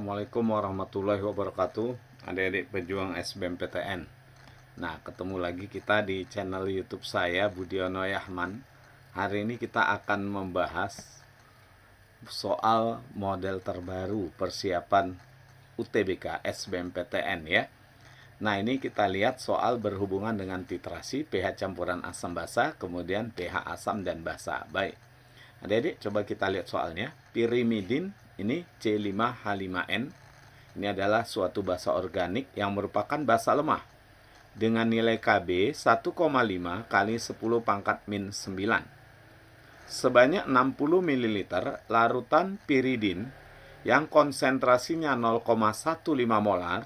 Assalamualaikum warahmatullahi wabarakatuh, adik-adik pejuang SBMPTN. Nah, ketemu lagi kita di channel YouTube saya, Budiono Yahman. Hari ini kita akan membahas soal model terbaru persiapan UTBK SBMPTN ya. Nah, ini kita lihat soal berhubungan dengan titrasi, pH campuran asam basa, kemudian pH asam dan basa. Baik, adik-adik coba kita lihat soalnya. Pirimidin ini C5H5N. Ini adalah suatu basa organik yang merupakan basa lemah dengan nilai Kb 1,5 kali 10 pangkat min 9. Sebanyak 60 ml larutan piridin yang konsentrasinya 0,15 molar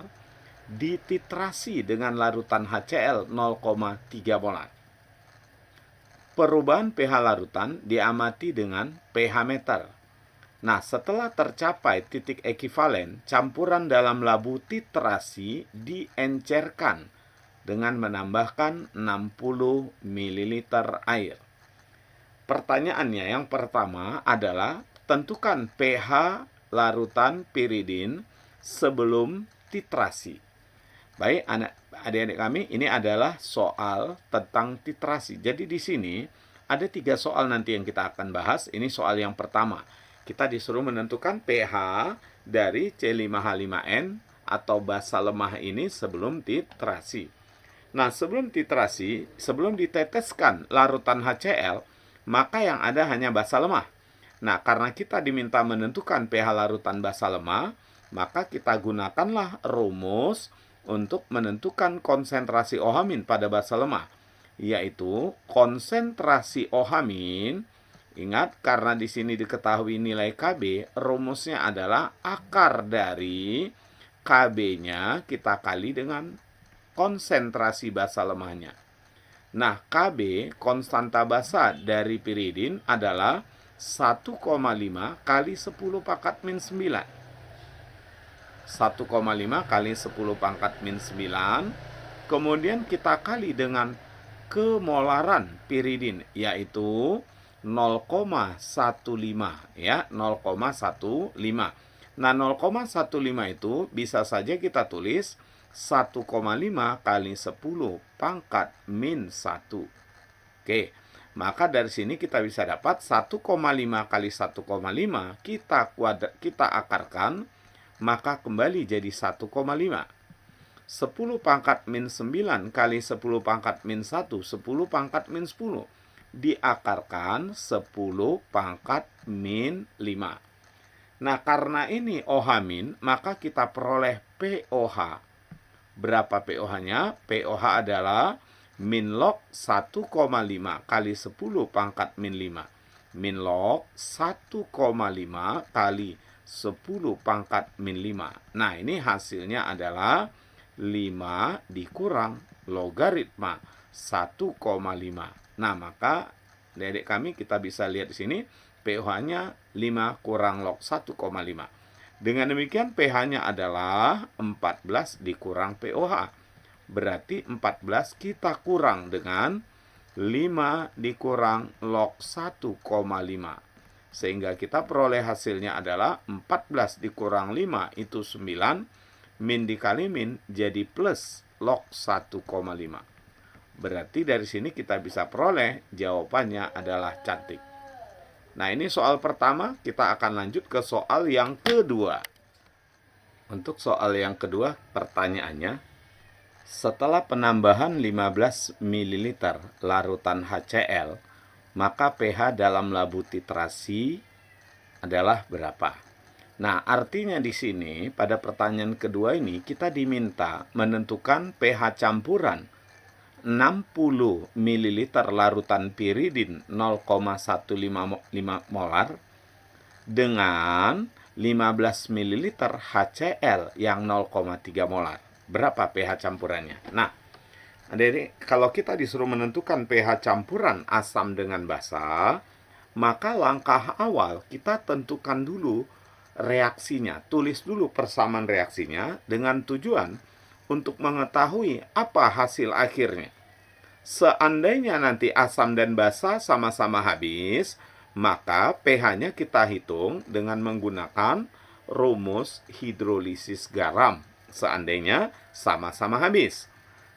dititrasi dengan larutan HCl 0,3 molar. Perubahan pH larutan diamati dengan pH meter. Nah, setelah tercapai titik ekivalen, campuran dalam labu titrasi diencerkan dengan menambahkan 60 ml air. Pertanyaannya yang pertama adalah tentukan pH larutan piridin sebelum titrasi. Baik, adik-adik kami, ini adalah soal tentang titrasi. Jadi di sini ada 3 soal nanti yang kita akan bahas. Ini soal yang pertama. Kita disuruh menentukan pH dari C5H5N atau basa lemah ini sebelum titrasi. Nah, sebelum titrasi, sebelum diteteskan larutan HCl, maka yang ada hanya basa lemah. Nah, karena kita diminta menentukan pH larutan basa lemah, maka kita gunakanlah rumus untuk menentukan konsentrasi OH- pada basa lemah, yaitu konsentrasi OH-, ingat, karena di sini diketahui nilai Kb, rumusnya adalah akar dari Kb-nya kita kali dengan konsentrasi basa lemahnya. Nah, Kb, konstanta basa dari piridin adalah 1,5 kali 10 pangkat min 9. 1,5 kali 10 pangkat min 9. Kemudian kita kali dengan kemolaran piridin, yaitu 0,15 ya, 0,15. Nah, 0,15 itu bisa saja kita tulis 1,5 kali 10 pangkat min 1. Oke, maka dari sini kita bisa dapat 1,5 kali 1,5 kita akarkan, maka kembali jadi 1,5. 10 pangkat min 9 kali 10 pangkat min 1, 10 pangkat min 10. Diakarkan 10 pangkat min 5. Nah, karena ini OH-, maka kita peroleh POH. Berapa POH-nya? POH adalah min log 1,5 kali 10 pangkat min 5. Min log 1,5 kali 10 pangkat min 5. Nah, ini hasilnya adalah 5 dikurang logaritma 1,5. Nah, maka adik kami kita bisa lihat di sini pH-nya 5 kurang log 1,5. Dengan demikian pH-nya adalah 14 dikurang POH. Berarti 14 kita kurang dengan 5 dikurang log 1,5. Sehingga kita peroleh hasilnya adalah 14 dikurang 5 itu 9. Min dikali min jadi plus log 1,5. Berarti dari sini kita bisa peroleh jawabannya adalah cantik. Nah, ini soal pertama, kita akan lanjut ke soal yang kedua. Untuk soal yang kedua, pertanyaannya, setelah penambahan 15 ml larutan HCl, maka pH dalam labu titrasi adalah berapa? Nah, artinya di sini pada pertanyaan kedua ini kita diminta menentukan pH campuran 60 ml larutan piridin 0,155 molar dengan 15 ml HCl yang 0,3 molar. Berapa pH campurannya? Nah, adik-adik, kalau kita disuruh menentukan pH campuran asam dengan basa, maka langkah awal kita tentukan dulu reaksinya. Tulis dulu persamaan reaksinya dengan tujuan untuk mengetahui apa hasil akhirnya. Seandainya nanti asam dan basa sama-sama habis, maka pH-nya kita hitung dengan menggunakan rumus hidrolisis garam seandainya sama-sama habis.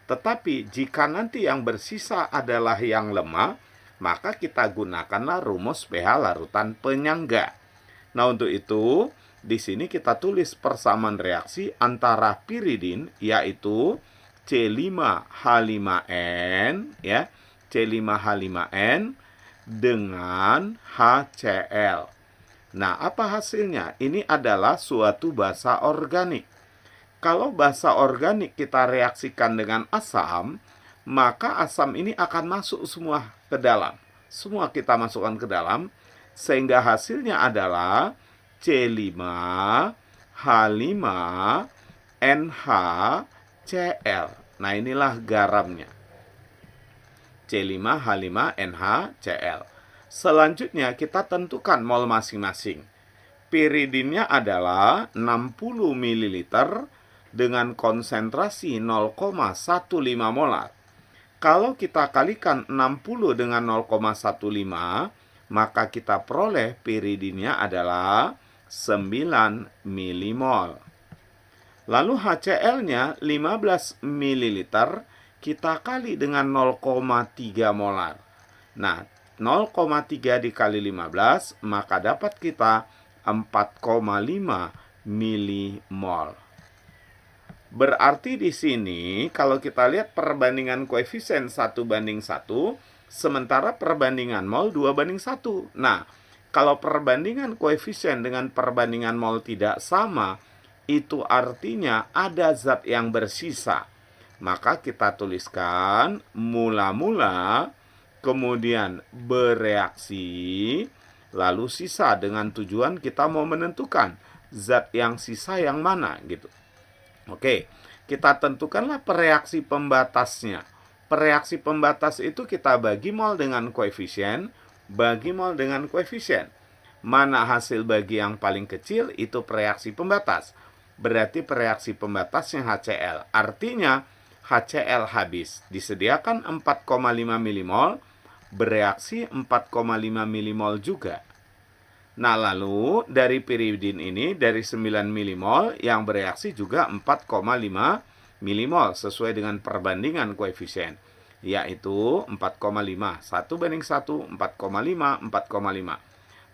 Tetapi jika nanti yang bersisa adalah yang lemah, maka kita gunakanlah rumus pH larutan penyangga. Nah, untuk itu di sini kita tulis persamaan reaksi antara piridin yaitu C5H5N ya, C5H5N dengan HCl. Nah, apa hasilnya? Ini adalah suatu basa organik. Kalau basa organik kita reaksikan dengan asam, maka asam ini akan masuk semua ke dalam. Semua kita masukkan ke dalam, sehingga hasilnya adalah C5H5NHCl. Nah, inilah garamnya. C5H5NHCl. Selanjutnya kita tentukan mol masing-masing. Piridinnya adalah 60 ml dengan konsentrasi 0,15 molar. Kalau kita kalikan 60 dengan 0,15, maka kita peroleh piridinnya adalah 9 milimol. Lalu HCl-nya 15 ml kita kali dengan 0,3 molar. Nah, 0,3 dikali 15, maka dapat kita 4,5 milimol. Berarti di sini kalau kita lihat perbandingan koefisien 1:1, sementara perbandingan mol 2:1. Nah, kalau perbandingan koefisien dengan perbandingan mol tidak sama, itu artinya ada zat yang bersisa. Maka kita tuliskan mula-mula, kemudian bereaksi, lalu sisa dengan tujuan kita mau menentukan zat yang sisa yang mana gitu. Oke, kita tentukanlah pereaksi pembatasnya. Pereaksi pembatas itu kita bagi mol dengan koefisien, bagi mol dengan koefisien. Mana hasil bagi yang paling kecil itu pereaksi pembatas. Berarti pereaksi pembatasnya HCl. Artinya HCl habis. Disediakan 4,5 milimol, bereaksi 4,5 milimol juga. Nah, lalu dari piridin ini dari 9 milimol yang bereaksi juga 4,5 milimol sesuai dengan perbandingan koefisien, yaitu 4,5, 1:1, 4,5, 4,5.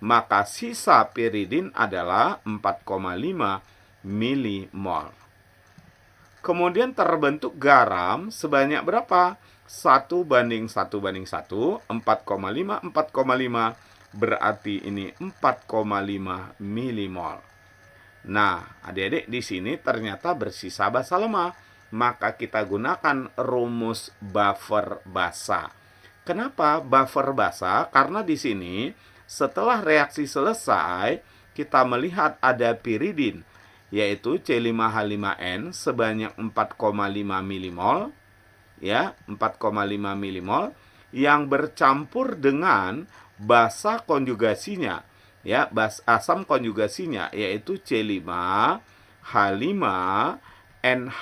Maka sisa piridin adalah 4,5 milimol. Kemudian terbentuk garam sebanyak berapa? 1:1:1, 4,5, 4,5. Berarti ini 4,5 milimol. Nah, adik-adik di sini ternyata bersisa basa lemah. Maka kita gunakan rumus buffer basa. Kenapa buffer basa? Karena di sini setelah reaksi selesai, kita melihat ada piridin, yaitu C5H5N sebanyak 4,5 milimol, ya, 4,5 milimol yang bercampur dengan basa konjugasinya, ya, asam konjugasinya yaitu C5H5NH+.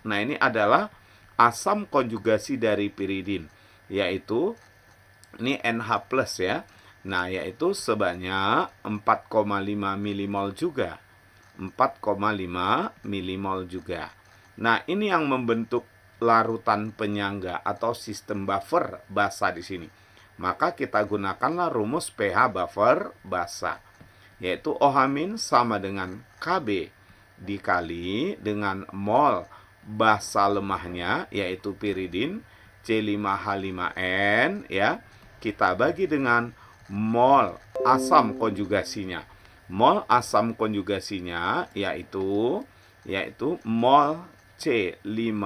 Nah, ini adalah asam konjugasi dari piridin, yaitu ini NH+ ya. Nah, yaitu sebanyak 4,5 milimol juga. 4,5 milimol juga. Nah, ini yang membentuk larutan penyangga atau sistem buffer basa di sini. Maka kita gunakanlah rumus pH buffer basa, yaitu OH- sama dengan Kb dikali dengan mol basa lemahnya, yaitu piridin C5H5N, ya, kita bagi dengan mol asam konjugasinya. Mol asam konjugasinya yaitu mol C5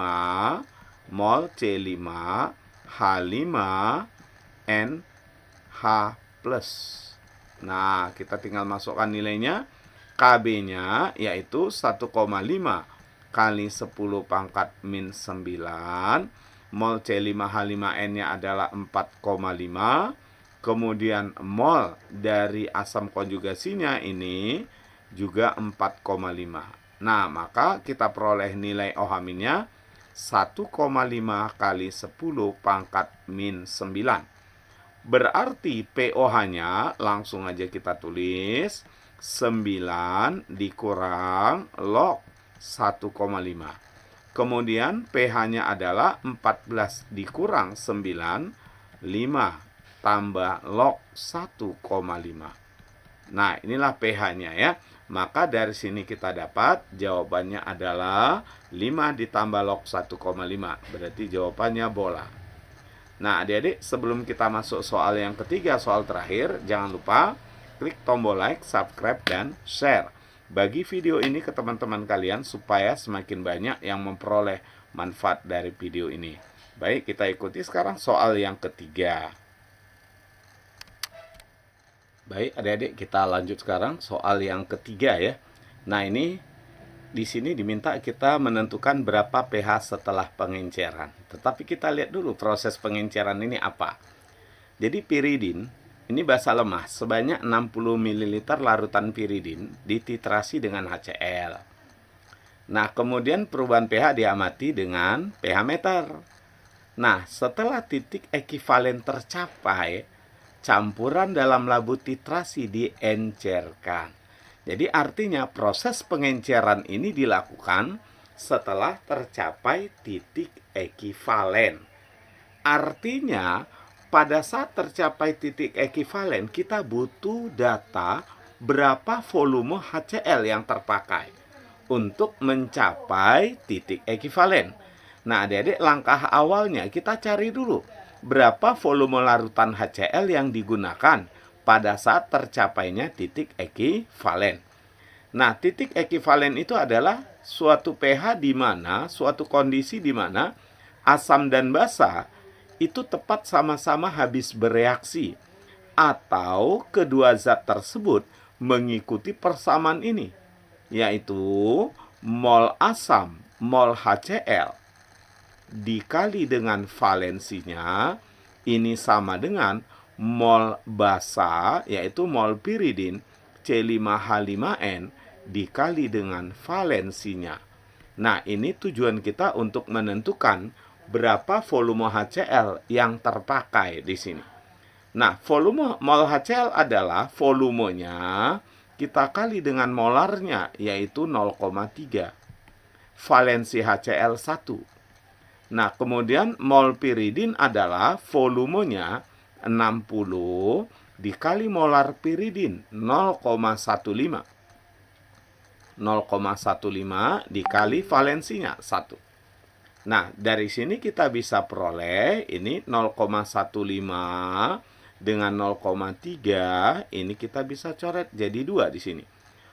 H5NH+. Nah, kita tinggal masukkan nilainya. Kb-nya yaitu 1,5 kali 10⁻⁹. Mol C5H5N-nya adalah 4,5. Kemudian mol dari asam konjugasinya ini juga 4,5. Nah, maka kita peroleh nilai OH-nya 1,5 kali 10⁻⁹. Berarti pOH-nya langsung aja kita tulis 9 dikurang log 1,5. Kemudian pH-nya adalah 14 dikurang 9, 5 tambah log 1,5. Nah, inilah pH-nya ya. Maka dari sini kita dapat jawabannya adalah 5 ditambah log 1,5. Berarti jawabannya bola. Nah, adik-adik, sebelum kita masuk soal yang ketiga, soal terakhir, jangan lupa klik tombol like, subscribe, dan share. Bagi video ini ke teman-teman kalian supaya semakin banyak yang memperoleh manfaat dari video ini. Baik, kita ikuti sekarang soal yang ketiga. Baik, adik-adik, kita lanjut sekarang soal yang ketiga ya. Nah, ini di sini diminta kita menentukan berapa pH setelah pengenceran. Tetapi kita lihat dulu proses pengenceran ini apa. Jadi piridin ini basa lemah sebanyak 60 ml larutan piridin dititrasi dengan HCl. Nah, kemudian perubahan pH diamati dengan pH meter. Nah, setelah titik ekivalen tercapai, campuran dalam labu titrasi diencerkan. Jadi artinya proses pengenceran ini dilakukan setelah tercapai titik ekivalen. Artinya pada saat tercapai titik ekivalen, kita butuh data berapa volume HCl yang terpakai untuk mencapai titik ekivalen. Nah, adik-adik, langkah awalnya kita cari dulu berapa volume larutan HCl yang digunakan pada saat tercapainya titik ekivalen. Nah, titik ekivalen itu adalah suatu pH di mana, suatu kondisi di mana asam dan basa itu tepat sama-sama habis bereaksi, atau kedua zat tersebut mengikuti persamaan ini, yaitu mol asam, mol HCl, dikali dengan valensinya, ini sama dengan mol basa, yaitu mol piridin, C5H5N, dikali dengan valensinya. Nah, ini tujuan kita untuk menentukan berapa volume HCl yang terpakai di sini. Nah, volume mol HCl adalah volumenya kita kali dengan molarnya, yaitu 0,3. Valensi HCl 1. Nah, kemudian mol piridin adalah volumenya 60 dikali molar piridin 0,15. 0,15 dikali valensinya 1. Nah, dari sini kita bisa peroleh ini 0,15 dengan 0,3, ini kita bisa coret jadi 2 di sini.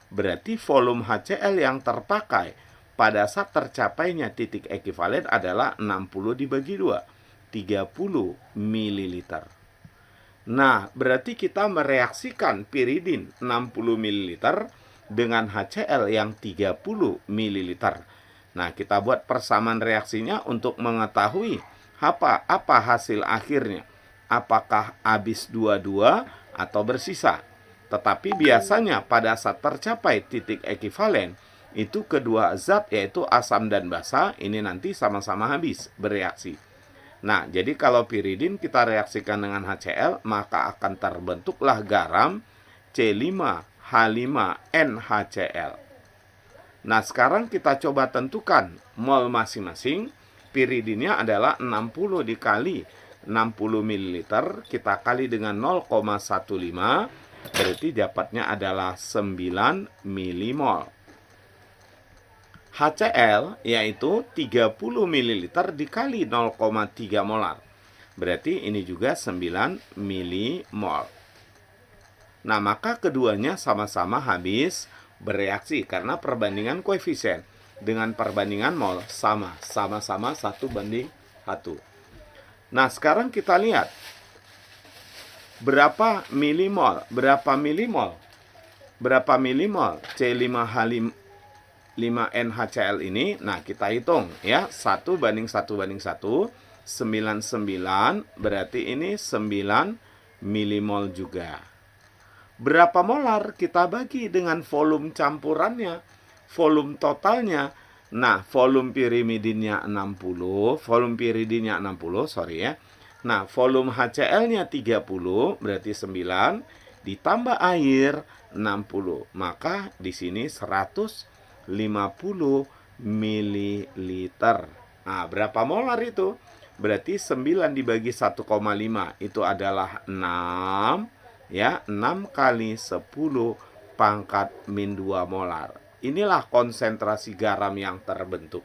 Berarti volume HCl yang terpakai pada saat tercapainya titik ekivalen adalah 60 dibagi 2, 30 ml. Nah, berarti kita mereaksikan piridin 60 ml dengan HCl yang 30 ml. Nah, kita buat persamaan reaksinya untuk mengetahui apa hasil akhirnya. Apakah habis 2-2 atau bersisa. Tetapi biasanya pada saat tercapai titik ekivalen, itu kedua zat yaitu asam dan basa ini nanti sama-sama habis bereaksi. Nah, jadi kalau piridin kita reaksikan dengan HCl, maka akan terbentuklah garam C5H5NHCl. Nah, sekarang kita coba tentukan mol masing-masing. Piridinnya adalah 60 dikali 60 ml, kita kali dengan 0,15, berarti dapatnya adalah 9 milimol. HCl yaitu 30 ml dikali 0,3 molar. Berarti ini juga 9 milimol. Nah, maka keduanya sama-sama habis bereaksi karena perbandingan koefisien dengan perbandingan mol sama-sama 1:1. Nah, sekarang kita lihat berapa milimol C5H5NHCl ini. Nah, kita hitung ya, 1:1:1, 99, berarti ini 9 milimol juga. Berapa molar kita bagi dengan volume campurannya, volume totalnya. Nah, volume pirimidinnya 60, sorry ya. Nah, volume HCl-nya 30, berarti 9. ditambah air 60. Maka di sini 150 ml. Nah, berapa molar itu? Berarti 9 dibagi 1,5 itu adalah 6, ya, 6 kali 10 pangkat min 2 molar. Inilah konsentrasi garam yang terbentuk.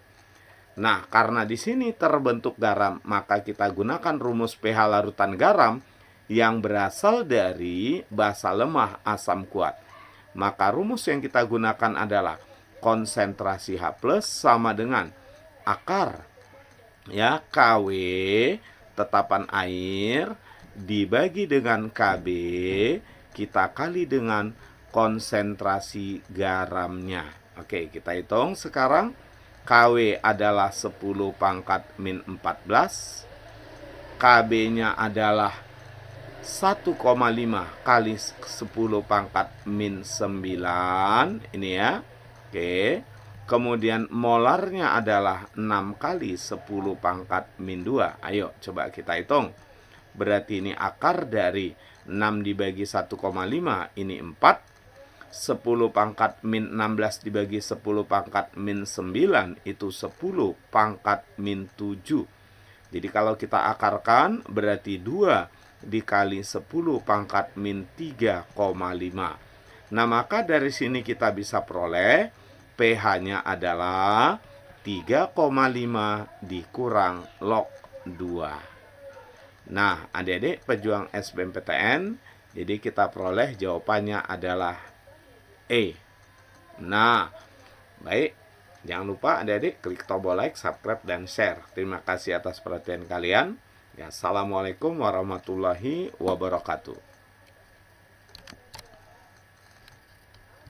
Nah, karena di sini terbentuk garam, maka kita gunakan rumus pH larutan garam yang berasal dari basa lemah asam kuat. Maka rumus yang kita gunakan adalah konsentrasi H+ sama dengan akar, ya, KW tetapan air dibagi dengan KB, kita kali dengan konsentrasi garamnya. Oke, kita hitung sekarang. KW adalah 10 pangkat min 14. KB-nya adalah 1,5 kali 10 pangkat min 9. Ini ya. Oke. Kemudian molarnya adalah 6 kali 10 pangkat min 2. Ayo coba kita hitung. Berarti ini akar dari 6 dibagi 1,5, ini 4. 10 pangkat min 16 dibagi 10 pangkat min 9 itu 10 pangkat min 7. Jadi kalau kita akarkan berarti 2 dikali 10 pangkat min 3,5. Nah, maka dari sini kita bisa peroleh pH-nya adalah 3,5 dikurang log 2. Nah, adik-adik pejuang SBMPTN, jadi kita peroleh jawabannya adalah E. Nah, baik. Jangan lupa adik-adik klik tombol like, subscribe, dan share. Terima kasih atas perhatian kalian. Ya, assalamualaikum warahmatullahi wabarakatuh.